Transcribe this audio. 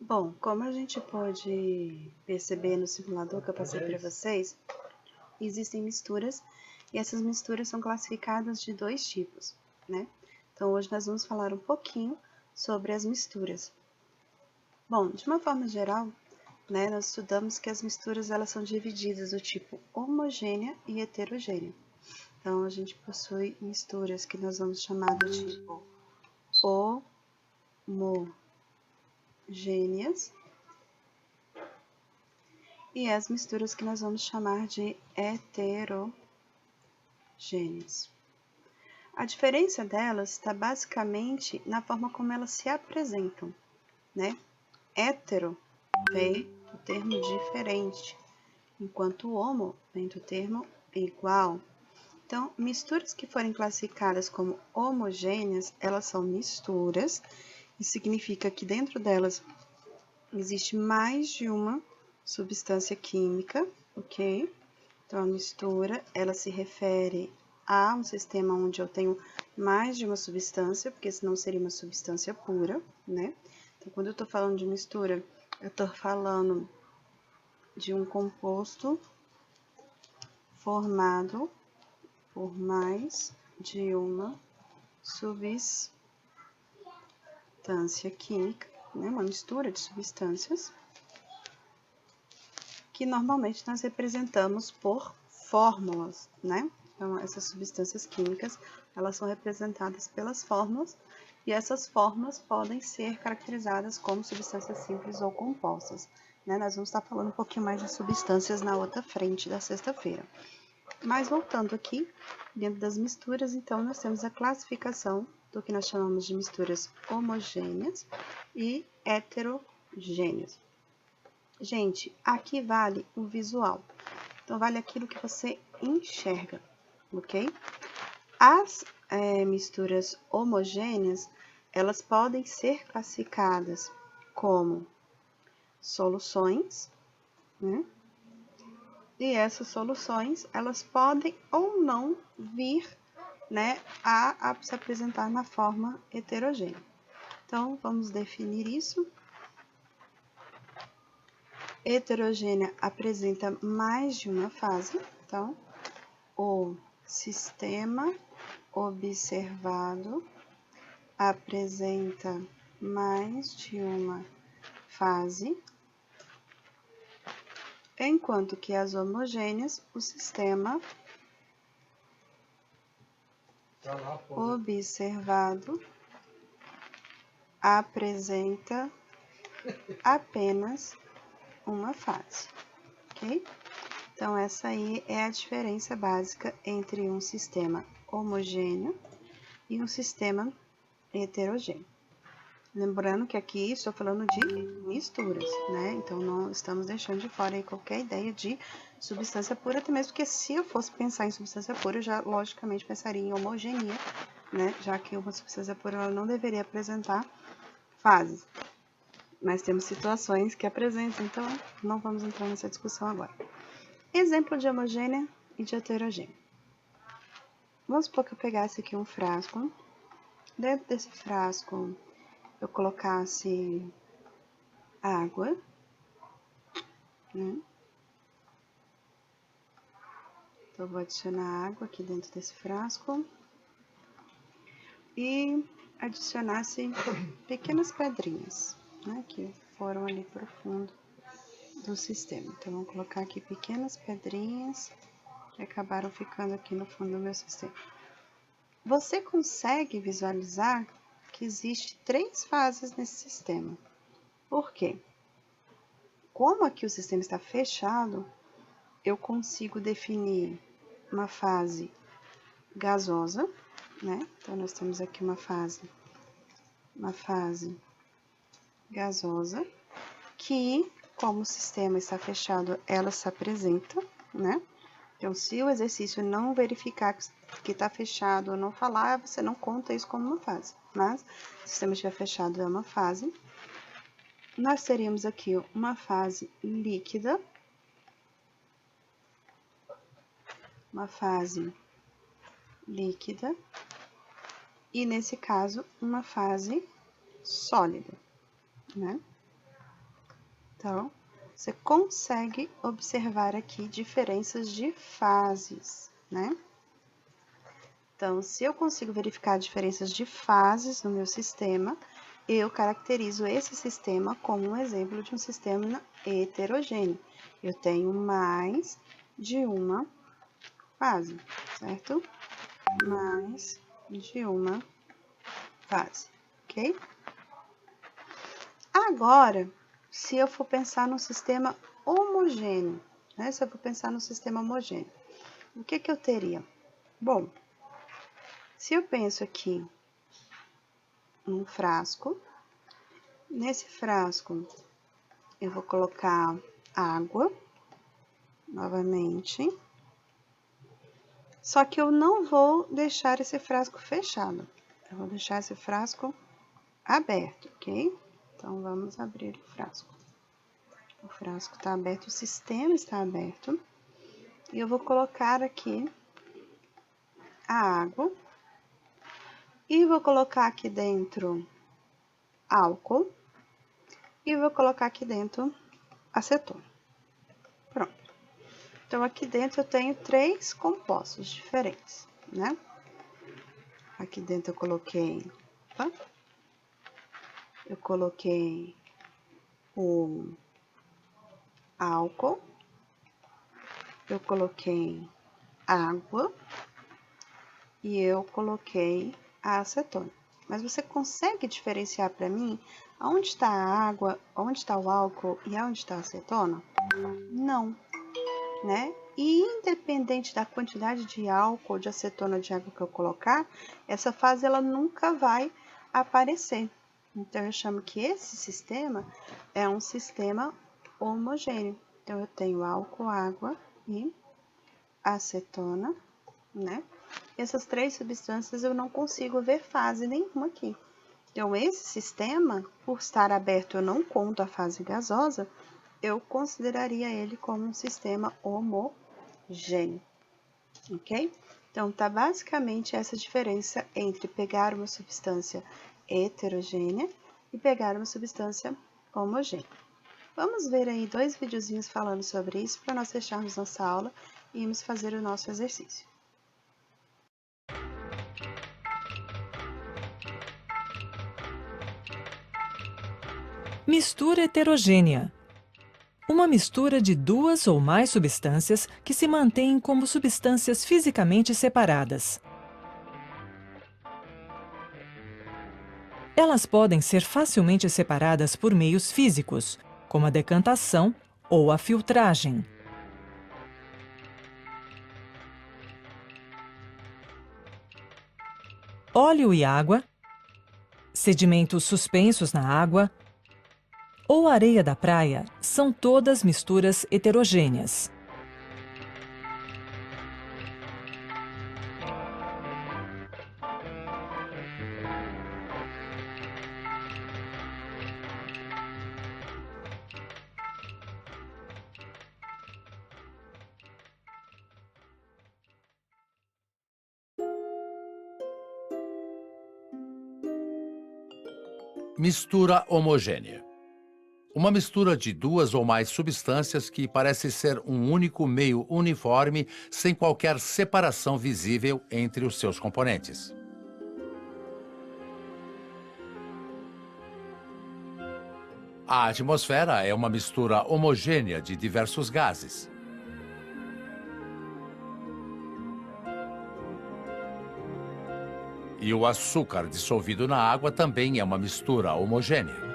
Bom, como a gente pode perceber no simulador que eu passei para vocês, existem misturas e essas misturas são classificadas de dois tipos, né? Então, hoje nós vamos falar um pouquinho sobre as misturas. Bom, de uma forma geral, né, nós estudamos que as misturas elas são divididas do tipo homogênea e heterogênea. Então, a gente possui misturas que nós vamos chamar do tipo homogêneas e as misturas que nós vamos chamar de heterogêneas. A diferença delas está basicamente na forma como elas se apresentam, né? Hétero vem do termo diferente, enquanto homo vem do termo igual. Então, misturas que forem classificadas como homogêneas, elas são misturas, e significa que dentro delas existe mais de uma substância química, ok? Então, a mistura, ela se refere a um sistema onde eu tenho mais de uma substância, porque senão seria uma substância pura, né? Então, quando eu estou falando de mistura, eu estou falando de um composto formado por mais de uma substância química, né? Uma mistura de substâncias, que normalmente nós representamos por fórmulas, né? Então, essas substâncias químicas, elas são representadas pelas fórmulas, e essas fórmulas podem ser caracterizadas como substâncias simples ou compostas, né? Nós vamos estar falando um pouquinho mais de substâncias na outra frente da sexta-feira. Mas voltando aqui, dentro das misturas, então, nós temos a classificação do que nós chamamos de misturas homogêneas e heterogêneas. Gente, aqui vale o visual. Então, vale aquilo que você enxerga, ok? As misturas homogêneas, elas podem ser classificadas como soluções, né? E essas soluções, elas podem ou não vir, né, a se apresentar na forma heterogênea. Então, vamos definir isso. Heterogênea apresenta mais de uma fase, então, o sistema observado apresenta mais de uma fase, enquanto que as homogêneas, o sistema observado apresenta apenas uma fase, ok? Então, essa aí é a diferença básica entre um sistema homogêneo e um sistema heterogêneo. Lembrando que aqui estou falando de misturas, né? Então, não estamos deixando de fora aí qualquer ideia de substância pura, até mesmo porque se eu fosse pensar em substância pura, eu já logicamente pensaria em homogeneia, né? Já que uma substância pura ela não deveria apresentar fases. Mas temos situações que apresentam, então não vamos entrar nessa discussão agora. Exemplo de homogênea e de heterogênea. Vamos supor que eu pegasse aqui um frasco. Dentro desse frasco, eu colocasse água, né? Então, eu vou adicionar água aqui dentro desse frasco. E adicionasse pequenas pedrinhas, né? Que foram ali para o fundo do sistema. Então, vamos colocar aqui pequenas pedrinhas que acabaram ficando aqui no fundo do meu sistema. Você consegue visualizar que existe 3 fases nesse sistema. Por quê? Como aqui o sistema está fechado, eu consigo definir uma fase gasosa, né? Então, nós temos aqui uma fase gasosa, que, como o sistema está fechado, ela se apresenta, né? Então, se o exercício não verificar que está fechado ou não falar, você não conta isso como uma fase. Mas, se o sistema estiver fechado, é uma fase. Nós teríamos aqui uma fase líquida, e nesse caso, uma fase sólida, né? Então, você consegue observar aqui diferenças de fases, né? Então, se eu consigo verificar diferenças de fases no meu sistema, eu caracterizo esse sistema como um exemplo de um sistema heterogêneo. Eu tenho mais de uma fase, certo? Mais de uma fase, ok? Agora, se eu for pensar num sistema homogêneo, né? Se eu for pensar num sistema homogêneo, o que eu teria? Bom, se eu penso aqui num frasco, nesse frasco eu vou colocar água, novamente, só que eu não vou deixar esse frasco fechado, eu vou deixar esse frasco aberto, ok? Então, vamos abrir o frasco. O frasco está aberto, o sistema está aberto, e eu vou colocar aqui a água, e vou colocar aqui dentro álcool, e vou colocar aqui dentro acetona. Pronto. Então, aqui dentro eu tenho 3 compostos diferentes, né? Aqui dentro eu coloquei o álcool, eu coloquei água e eu coloquei a acetona. Mas você consegue diferenciar para mim aonde está a água, onde está o álcool e aonde está a acetona? Não, né? E independente da quantidade de álcool, de acetona, de água que eu colocar, essa fase ela nunca vai aparecer. Então, eu chamo que esse sistema é um sistema homogêneo. Então, eu tenho álcool, água e acetona, né? Essas 3 substâncias eu não consigo ver fase nenhuma aqui. Então, esse sistema, por estar aberto, eu não conto a fase gasosa, eu consideraria ele como um sistema homogêneo, ok? Então, tá basicamente essa diferença entre pegar uma substância heterogênea e pegar uma substância homogênea. Vamos ver aí 2 videozinhos falando sobre isso para nós fecharmos nossa aula e irmos fazer o nosso exercício. Mistura heterogênea. Uma mistura de 2 ou mais substâncias que se mantêm como substâncias fisicamente separadas. Elas podem ser facilmente separadas por meios físicos, como a decantação ou a filtragem. Óleo e água, sedimentos suspensos na água ou areia da praia são todas misturas heterogêneas. Mistura homogênea. Uma mistura de 2 ou mais substâncias que parece ser um único meio uniforme, sem qualquer separação visível entre os seus componentes. A atmosfera é uma mistura homogênea de diversos gases. E o açúcar dissolvido na água também é uma mistura homogênea.